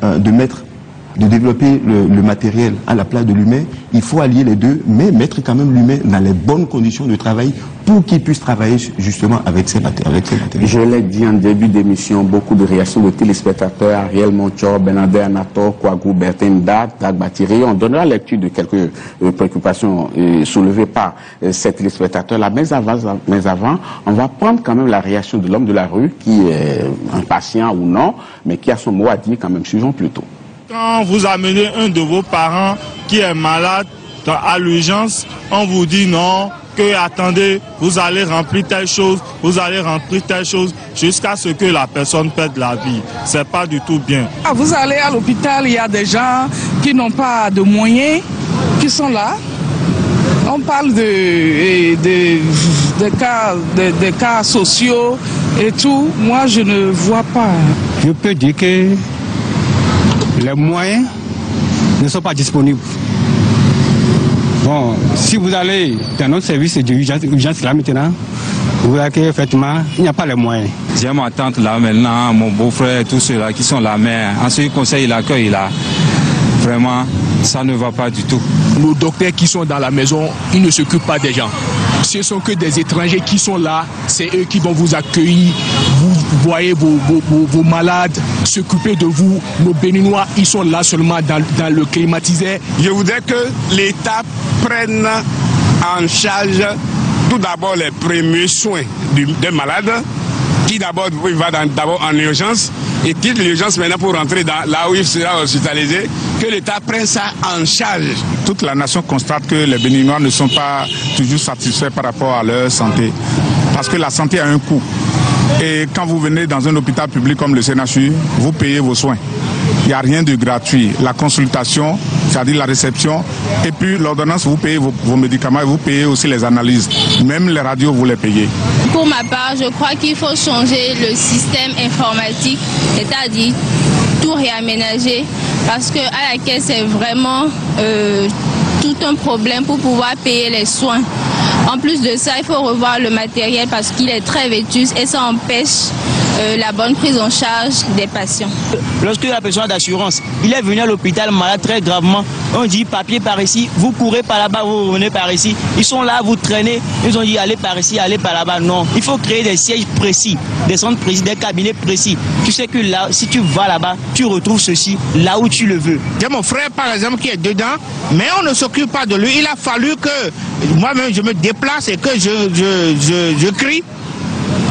de développer le matériel à la place de l'humain. Il faut allier les deux, mais mettre quand même l'humain dans les bonnes conditions de travail pour qu'il puisse travailler justement avec ces matériels. Je l'ai dit en début d'émission, beaucoup de réactions de téléspectateurs, Ariel Monchor, Benader Anator, Kouagou, Bertinda, Dagbatiri. On donnera lecture de quelques préoccupations soulevées par ces téléspectateurs-là. Mais avant, on va prendre quand même la réaction de l'homme de la rue, qui est impatient ou non, mais qui a son mot à dire quand même. Suivons plutôt. Quand vous amenez un de vos parents qui est malade à l'urgence, on vous dit non, que attendez, vous allez remplir telle chose, vous allez remplir telle chose, jusqu'à ce que la personne perde la vie. C'est pas du tout bien. Vous allez à l'hôpital, il y a des gens qui n'ont pas de moyens, qui sont là. On parle de cas sociaux et tout. Moi, je ne vois pas. Je peux dire que les moyens ne sont pas disponibles. Bon, si vous allez dans notre service d'urgence là maintenant, vous verrez qu'effectivement, il n'y a pas les moyens. J'ai ma tante là maintenant, mon beau-frère, tous ceux-là qui sont là, mais en ce qui concerne l'accueil là, vraiment, ça ne va pas du tout. Nos docteurs qui sont dans la maison, ils ne s'occupent pas des gens. Ce sont que des étrangers qui sont là, c'est eux qui vont vous accueillir, vous voyez vos malades, s'occuper de vous. Nos Béninois, ils sont là seulement dans le climatiseur. Je voudrais que l'État prenne en charge tout d'abord les premiers soins des malades, qui d'abord va d'abord en urgence, et quitte l'urgence maintenant pour rentrer là où il sera hospitalisé, que l'État prenne ça en charge. Toute la nation constate que les Béninois ne sont pas toujours satisfaits par rapport à leur santé, parce que la santé a un coût. Et quand vous venez dans un hôpital public comme le CNHU, vous payez vos soins. Il n'y a rien de gratuit. La consultation, c'est-à-dire la réception, et puis l'ordonnance, vous payez vos médicaments et vous payez aussi les analyses. Même les radios, vous les payez. Pour ma part, je crois qu'il faut changer le système informatique, c'est-à-dire tout réaménager, parce qu'à la caisse, c'est vraiment tout un problème pour pouvoir payer les soins. En plus de ça, il faut revoir le matériel parce qu'il est très vétuste et ça empêche la bonne prise en charge des patients. Lorsque la personne d'assurance, il est venu à l'hôpital malade très gravement, on dit papier par ici, vous courez par là-bas, vous revenez par ici. Ils sont là, vous traînez, ils ont dit allez par ici, allez par là-bas. Non, il faut créer des sièges précis, des centres précis, des cabinets précis. Tu sais que là, si tu vas là-bas, tu retrouves ceci là où tu le veux. J'ai mon frère par exemple qui est dedans, mais on ne s'occupe pas de lui. Il a fallu que moi-même je me déplace et que je crie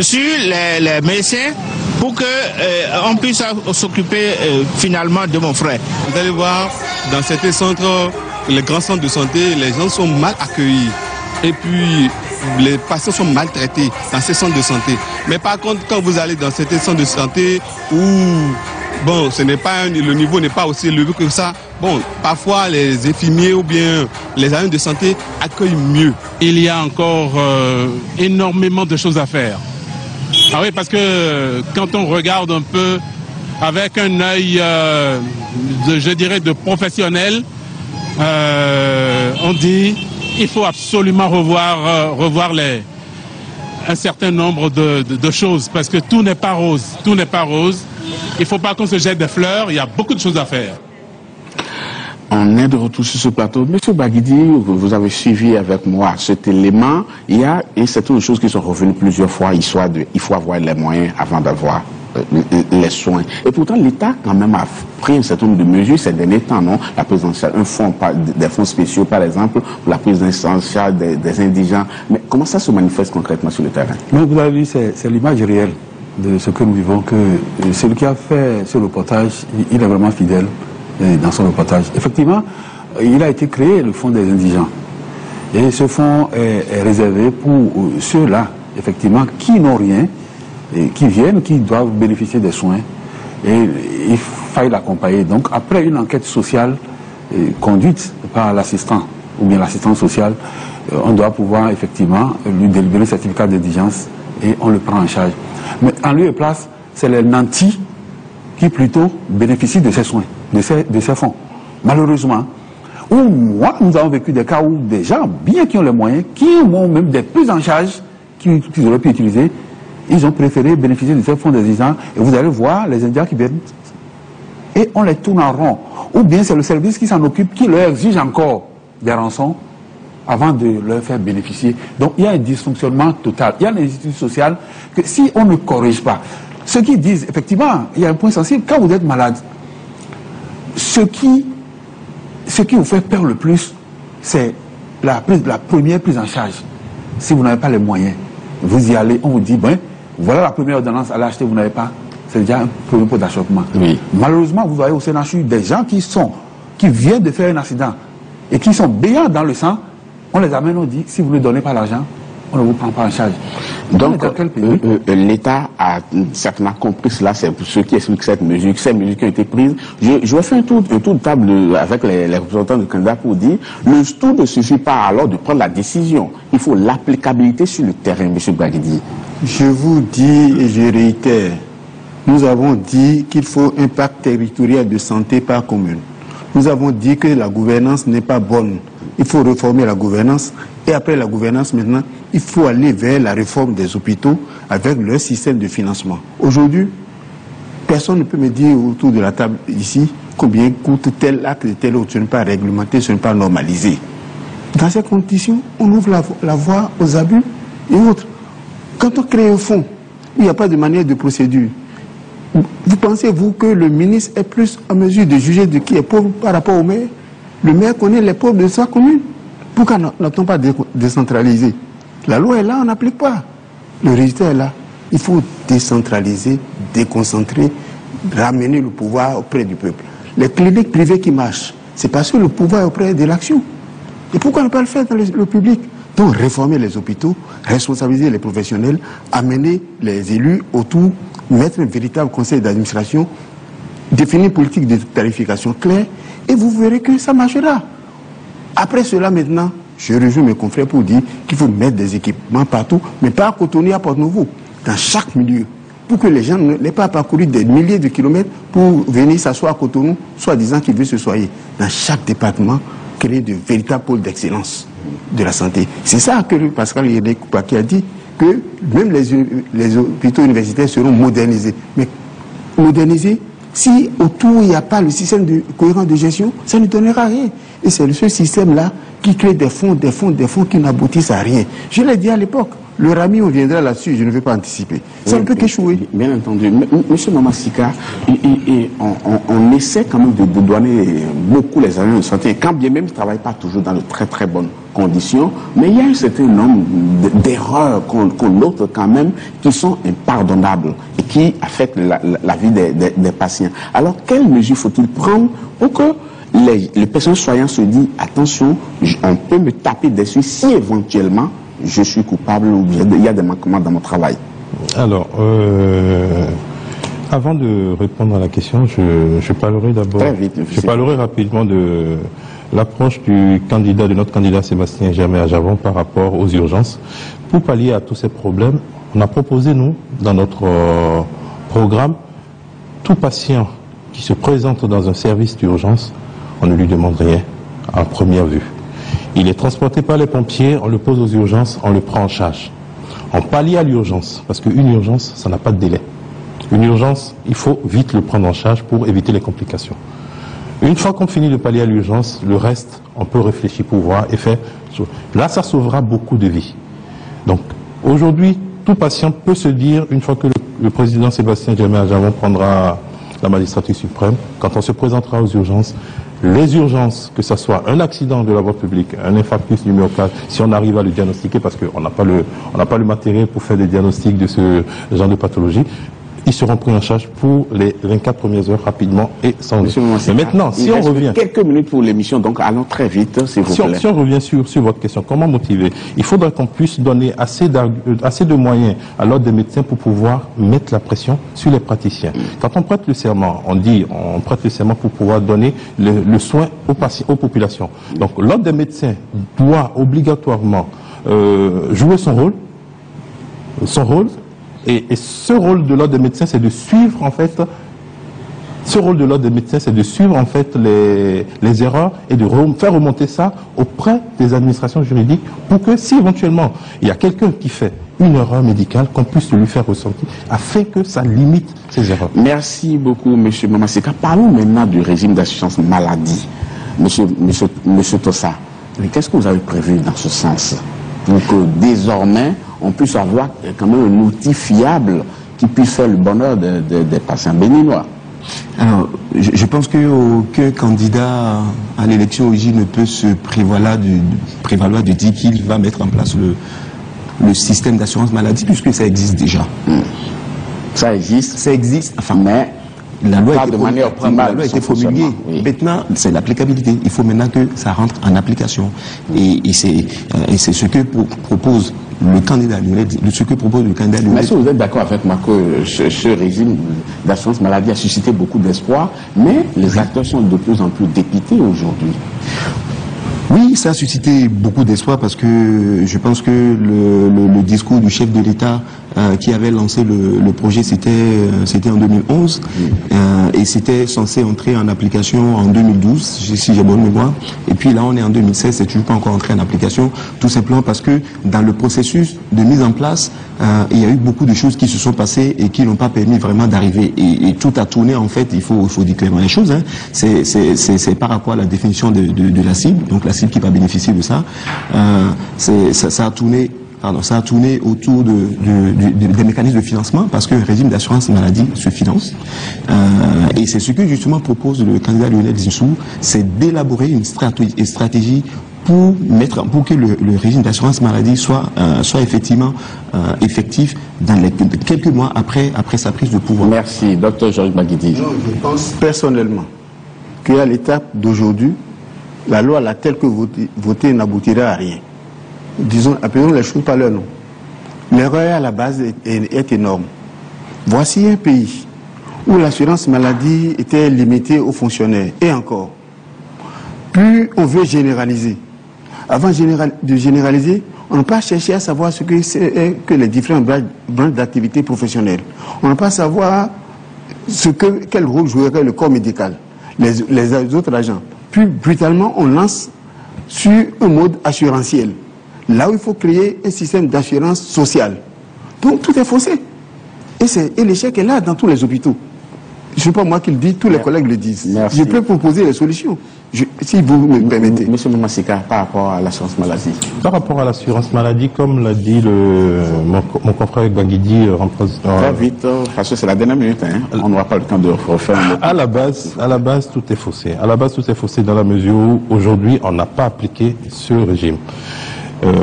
sur les médecins pour qu'on puisse s'occuper finalement de mon frère. Vous allez voir, dans certains centres, les grands centres de santé, les gens sont mal accueillis. Et puis, les patients sont maltraités dans ces centres de santé. Mais par contre, quand vous allez dans certains centres de santé où bon, le niveau n'est pas aussi élevé que ça, bon, parfois les infirmiers ou bien les agents de santé accueillent mieux. Il y a encore énormément de choses à faire. Ah oui, parce que quand on regarde un peu avec un œil, je dirais, de professionnel, on dit il faut absolument revoir un certain nombre de choses, parce que tout n'est pas rose. Tout n'est pas rose. Il ne faut pas qu'on se jette des fleurs, il y a beaucoup de choses à faire. On est de retour sur ce plateau. Monsieur Baguidi, vous avez suivi avec moi cet élément. Il y a un certain nombre de choses qui sont revenues plusieurs fois. Il faut avoir les moyens avant d'avoir les soins. Et pourtant, l'État quand même a pris un certain nombre de mesures ces derniers temps, non? La prise en charge, des fonds spéciaux, par exemple, pour la prise en charge des indigents. Mais comment ça se manifeste concrètement sur le terrain? Mais vous avez vu, c'est l'image réelle de ce que nous vivons, que celui qui a fait ce reportage, il est vraiment fidèle dans son reportage. Effectivement, il a été créé le fonds des indigents. Et ce fonds est réservé pour ceux-là, effectivement, qui n'ont rien, et qui viennent, qui doivent bénéficier des soins. Et il faille l'accompagner. Donc, après une enquête sociale conduite par l'assistant, ou bien l'assistante sociale, on doit pouvoir, effectivement, lui délivrer le certificat d'indigence et on le prend en charge. Mais en lieu et place, c'est les nantis qui plutôt bénéficient de ces soins, de ces fonds. Malheureusement, nous avons vécu des cas où des gens, bien qui ont les moyens, qui ont même des prises en charge qu'ils auraient pu utiliser, ils ont préféré bénéficier de ces fonds des indigents. Et vous allez voir les Indiens qui viennent et on les tourne en rond. Ou bien c'est le service qui s'en occupe, qui leur exige encore des rançons avant de leur faire bénéficier. Donc il y a un dysfonctionnement total. Il y a une institution sociale que si on ne corrige pas, ceux qui disent, effectivement, il y a un point sensible, quand vous êtes malade, ce qui vous fait peur le plus, c'est la première prise en charge. Si vous n'avez pas les moyens, vous y allez, on vous dit, ben, voilà la première ordonnance à l'acheter, vous n'avez pas, c'est déjà un premier pot d'achoppement. Oui. Malheureusement, vous voyez au CNHU des gens qui viennent de faire un accident et qui sont béants dans le sang On les amène, on dit, si vous ne donnez pas l'argent, on ne vous prend pas en charge. Donc, l'État a certainement compris cela, c'est pour ceux qui expliquent ces mesures qui ont été prises. Je vais faire un tour de table avec les représentants du candidat pour dire, le tout ne suffit pas alors de prendre la décision. Il faut l'applicabilité sur le terrain, M. Baguidi. Je vous dis et je réitère, nous avons dit qu'il faut un pacte territorial de santé par commune. Nous avons dit que la gouvernance n'est pas bonne. Il faut réformer la gouvernance. Et après la gouvernance, maintenant, il faut aller vers la réforme des hôpitaux avec leur système de financement. Aujourd'hui, personne ne peut me dire autour de la table ici combien coûte tel acte et tel autre. Ce n'est pas réglementé, ce n'est pas normalisé. Dans ces conditions, on ouvre la voie aux abus et autres. Quand on crée un fonds, il n'y a pas de manière de procédure. Vous pensez-vous que le ministre est plus en mesure de juger de qui est pauvre par rapport au maire? Le maire connaît les pauvres de sa commune. Pourquoi n'a-t-on pas décentralisé? La loi est là, on n'applique pas. Le résultat est là. Il faut décentraliser, déconcentrer, ramener le pouvoir auprès du peuple. Les cliniques privées qui marchent, c'est parce que le pouvoir est auprès de l'action. Et pourquoi ne pas le faire dans le public? Donc réformer les hôpitaux, responsabiliser les professionnels, amener les élus autour, mettre un véritable conseil d'administration, définir une politique de tarification claire, et vous verrez que ça marchera. Après cela, maintenant, je rejoins mes confrères pour dire qu'il faut mettre des équipements partout, mais pas à Cotonou, à Porto-Novo, dans chaque milieu, pour que les gens n'aient pas parcouru des milliers de kilomètres pour venir s'asseoir à Cotonou, soit disant qu'ils veulent se soigner. Dans chaque département, créer de véritables pôles d'excellence de la santé. C'est ça que Pascal Yedekoupa qui a dit, que même les hôpitaux universitaires seront modernisés. Mais modernisés, si autour il n'y a pas le système cohérent de gestion, ça ne donnera rien. Et c'est ce système-là qui crée des fonds qui n'aboutissent à rien. Je l'ai dit à l'époque, le RAMI, on viendra là-dessus, je ne vais pas anticiper. Ça ne peut qu'échouer. Bien entendu. Monsieur Mamasika, on essaie quand même de douaner beaucoup les agents de santé, quand bien même ils ne travaillent pas toujours dans de très très bonnes conditions, mais il y a un certain nombre d'erreurs qu'on note quand même qui sont impardonnables et qui affectent la vie des patients. Alors, quelles mesures faut-il prendre pour que les personnes soignants se disent, attention, on peut me taper dessus si éventuellement je suis coupable ou il y a des manquements dans mon travail? Alors, avant de répondre à la question, je parlerai d'abord, je parlerai rapidement de l'approche de notre candidat Sébastien Germain-Ajavon par rapport aux urgences. Pour pallier à tous ces problèmes, on a proposé, nous, dans notre programme, tout patient qui se présente dans un service d'urgence, on ne lui demande rien à première vue. Il est transporté par les pompiers, on le pose aux urgences, on le prend en charge. On pallie à l'urgence, parce qu'une urgence, ça n'a pas de délai. Une urgence, il faut vite le prendre en charge pour éviter les complications. Une fois qu'on finit de pallier à l'urgence, le reste, on peut réfléchir pour voir et faire. Là, ça sauvera beaucoup de vies. Donc, aujourd'hui, tout patient peut se dire, une fois que le président Sébastien Germain-Ajavon prendra la magistrature suprême, quand on se présentera aux urgences, les urgences, que ce soit un accident de la voie publique, un infarctus du myocarde, si on arrive à le diagnostiquer, parce qu'on n'a pas le matériel pour faire des diagnostics de ce genre de pathologie, ils seront pris en charge pour les 24 premières heures rapidement et sans doute. Mais maintenant, si on revient... Quelques minutes pour l'émission, donc allons très vite, s'il vous plaît. Si on revient sur votre question, comment motiver? Il faudrait qu'on puisse donner assez de moyens à l'ordre des médecins pour pouvoir mettre la pression sur les praticiens. Quand on prête le serment, on prête le serment pour pouvoir donner le soin aux patients, aux populations. Donc l'ordre des médecins doit obligatoirement jouer son rôle. Et ce rôle de l'ordre des médecins, c'est de suivre en fait. Ce rôle de l'ordre des médecins, c'est de suivre en fait les erreurs et de faire remonter ça auprès des administrations juridiques pour que si éventuellement il y a quelqu'un qui fait une erreur médicale, qu'on puisse lui faire ressentir afin que ça limite ces erreurs. Merci beaucoup, M. Mamasika. Parlons maintenant du régime d'assurance maladie. Monsieur Tossa, qu'est-ce que vous avez prévu dans ce sens pour que désormais on puisse avoir quand même un outil fiable qui puisse faire le bonheur des patients béninois? Alors, je pense qu'aucun candidat à l'élection OJ ne peut se prévaloir de dire qu'il va mettre en place le système d'assurance maladie, puisque ça existe déjà. Ça existe. Ça existe, enfin, mais la loi pas de manière optimale. La loi a été promulguée. Oui. Maintenant, c'est l'applicabilité. Il faut maintenant que ça rentre en application. Et c'est ce que propose le candidat Lionel, ce que propose le candidat Lionel. Mais est-ce que vous êtes d'accord avec moi que ce régime d'assurance maladie a suscité beaucoup d'espoir, mais les acteurs sont de plus en plus dépités aujourd'hui? Oui, ça a suscité beaucoup d'espoir parce que je pense que le discours du chef de l'État qui avait lancé le projet, c'était en 2011 et c'était censé entrer en application en 2012, si j'ai bonne mémoire. Et puis là, on est en 2016, c'est toujours pas encore entré en application, tout simplement parce que dans le processus de mise en place, il y a eu beaucoup de choses qui se sont passées et qui n'ont pas permis vraiment d'arriver. Et tout a tourné, en fait, il faut dire clairement les choses. Hein. C'est par rapport à la définition de la cible, donc la cible qui va bénéficier de ça. Ça a tourné. Pardon, ça a tourné autour des mécanismes de financement parce qu'un régime d'assurance maladie se finance. Et c'est ce que justement propose le candidat Lionel Zinsou, c'est d'élaborer une stratégie pour que le régime d'assurance maladie soit effectivement effectif dans quelques mois après sa prise de pouvoir. Merci, Dr Georges Baguidi. Je pense personnellement qu'à l'étape d'aujourd'hui, la loi là telle que votée n'aboutira à rien. Disons, appelons les choses par leur nom. L'erreur à la base est énorme. Voici un pays où l'assurance maladie était limitée aux fonctionnaires. Et encore, plus on veut généraliser. Avant de généraliser, on n'a pas cherché à savoir ce que c'est que les différentes branches d'activité professionnelle. On n'a pas savoir quel rôle jouerait le corps médical, les autres agents. Puis brutalement, on lance sur un mode assurantiel. Là où il faut créer un système d'assurance sociale. Donc tout est faussé. Et l'échec est là dans tous les hôpitaux. Ce n'est pas moi qui le dis, tous les collègues le disent. Merci. Je peux proposer les solutions, si vous me permettez. Monsieur Moumassika, par rapport à l'assurance maladie. Par rapport à l'assurance maladie, comme l'a dit mon confrère Baguidi, très vite, parce que c'est la dernière minute, hein. On n'aura pas le temps de refaire. À la base, tout est faussé. À la base, tout est faussé dans la mesure où aujourd'hui, on n'a pas appliqué ce régime.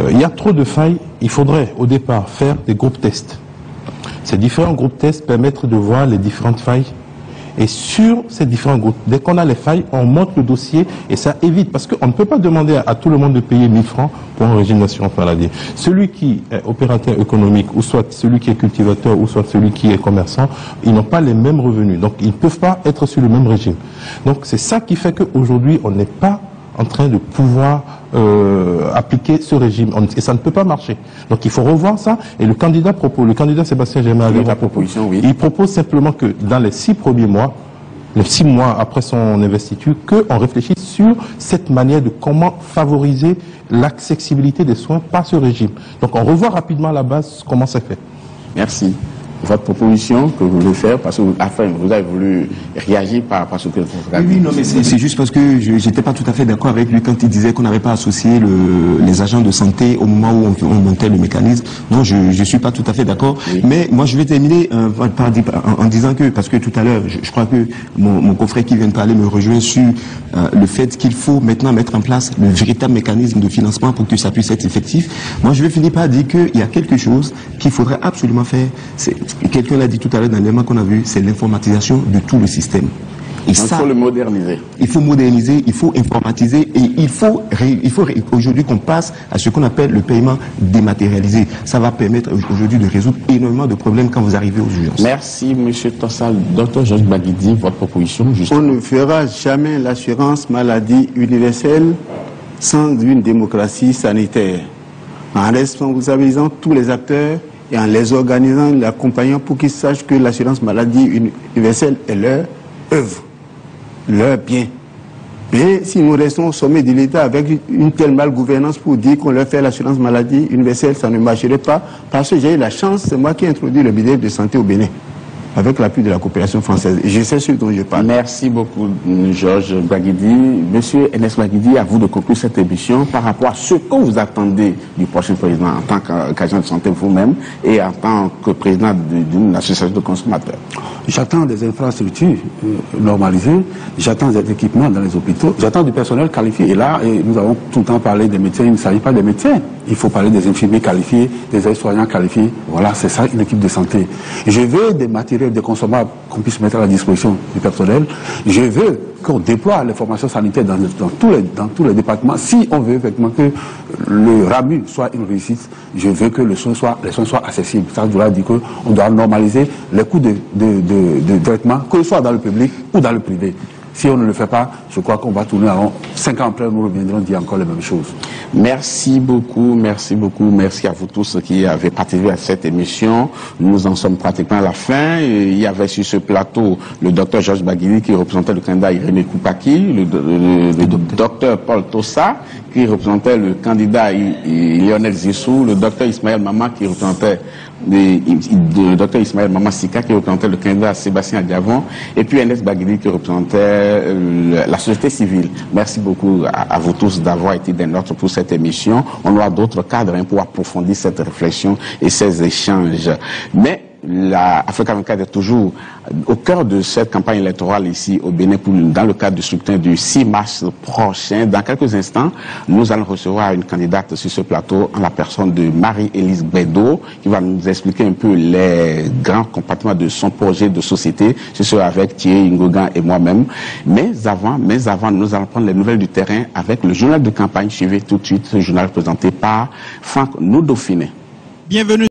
Il y a trop de failles. Il faudrait au départ faire des groupes tests. Ces différents groupes tests permettent de voir les différentes failles. Et sur ces différents groupes, dès qu'on a les failles, on monte le dossier et ça évite. Parce qu'on ne peut pas demander à tout le monde de payer 1000 francs pour un régime d'assurance maladie. Celui qui est opérateur économique, ou soit celui qui est cultivateur, ou soit celui qui est commerçant, ils n'ont pas les mêmes revenus. Donc ils ne peuvent pas être sur le même régime. Donc c'est ça qui fait qu'aujourd'hui, on n'est pas en train de pouvoir appliquer ce régime. Et ça ne peut pas marcher. Donc il faut revoir ça. Et le candidat Sébastien Germain, il propose simplement que dans les 6 premiers mois, les 6 mois après son investiture, qu'on réfléchisse sur cette manière de comment favoriser l'accessibilité des soins par ce régime. Donc on revoit rapidement à la base comment c'est fait. Merci. Votre proposition que vous voulez faire, parce que vous avez voulu réagir par rapport à ce que vous avez dit. Oui, non, mais c'est juste parce que je n'étais pas tout à fait d'accord avec lui quand il disait qu'on n'avait pas associé les agents de santé au moment où on montait le mécanisme. Non, je ne suis pas tout à fait d'accord. Oui. Mais moi, je vais terminer en disant que, parce que tout à l'heure, je crois que mon confrère qui vient de parler me rejoint sur le fait qu'il faut maintenant mettre en place le véritable mécanisme de financement pour que ça puisse être effectif. Moi, je vais finir par dire qu'il y a quelque chose qu'il faudrait absolument faire. Quelqu'un l'a dit tout à l'heure dans l'élément qu'on a vu, c'est l'informatisation de tout le système. Et ça, il faut le moderniser. Il faut moderniser, il faut informatiser et il faut aujourd'hui qu'on passe à ce qu'on appelle le paiement dématérialisé. Ça va permettre aujourd'hui de résoudre énormément de problèmes quand vous arrivez aux urgences. Merci, M. Tossal. Dr Georges Baguidi, votre proposition. On ne fera jamais l'assurance maladie universelle sans une démocratie sanitaire. En responsabilisant tous les acteurs et en les organisant, les accompagnant pour qu'ils sachent que l'assurance maladie universelle est leur œuvre, leur bien. Mais si nous restons au sommet de l'État avec une telle malgouvernance pour dire qu'on leur fait l'assurance maladie universelle, ça ne marcherait pas, parce que j'ai eu la chance, c'est moi qui ai introduit le ministère de Santé au Bénin, avec l'appui de la coopération française. Et je sais ce dont je parle. Merci beaucoup, Georges Baguidi. Monsieur Enes Baguidi, à vous de conclure cette émission par rapport à ce que vous attendez du prochain président en tant qu'agent de santé vous-même et en tant que président d'une association de consommateurs. J'attends des infrastructures normalisées, j'attends des équipements dans les hôpitaux, j'attends du personnel qualifié. Et là, nous avons tout le temps parlé des médecins, il ne s'agit pas des médecins. Il faut parler des infirmiers qualifiés, des aides-soignants qualifiés. Voilà, c'est ça une équipe de santé. Je veux des matériels, des consommables qu'on puisse mettre à la disposition du personnel. Je veux qu'on déploie les formations sanitaires dans tous les départements. Si on veut effectivement que le RAMU soit une réussite, je veux que les soins soient accessibles. Ça voudra dire qu'on doit normaliser les coûts de traitement, que ce soit dans le public ou dans le privé. Si on ne le fait pas, je crois qu'on va tourner en 5 ans après, nous reviendrons dire encore les mêmes choses. Merci beaucoup, merci beaucoup, merci à vous tous qui avez participé à cette émission. Nous en sommes pratiquement à la fin. Il y avait sur ce plateau le docteur Georges Baguili qui représentait le candidat Irénée Koupaki, le docteur Paul Tossa qui représentait le candidat Lionel Zissou, le docteur Ismaël Mama qui représentait le docteur Ismaël Mama Sika qui représentait le candidat Sébastien Diavon et puis Ernest Baguili qui représentait la société civile. Merci beaucoup à vous tous d'avoir été des nôtres pour cette émission. On aura d'autres cadres pour approfondir cette réflexion et ces échanges. Mais la Africa 24 est toujours au cœur de cette campagne électorale ici au Bénin dans le cadre du scrutin du 6 mars prochain. Dans quelques instants, nous allons recevoir une candidate sur ce plateau en la personne de Marie-Élise Bédo qui va nous expliquer un peu les grands compartiments de son projet de société. Ce sera avec Thierry Ngogan et moi-même. Mais avant, nous allons prendre les nouvelles du terrain avec le journal de campagne. Suivez tout de suite ce journal présenté par Franck Noudauphiné. Bienvenue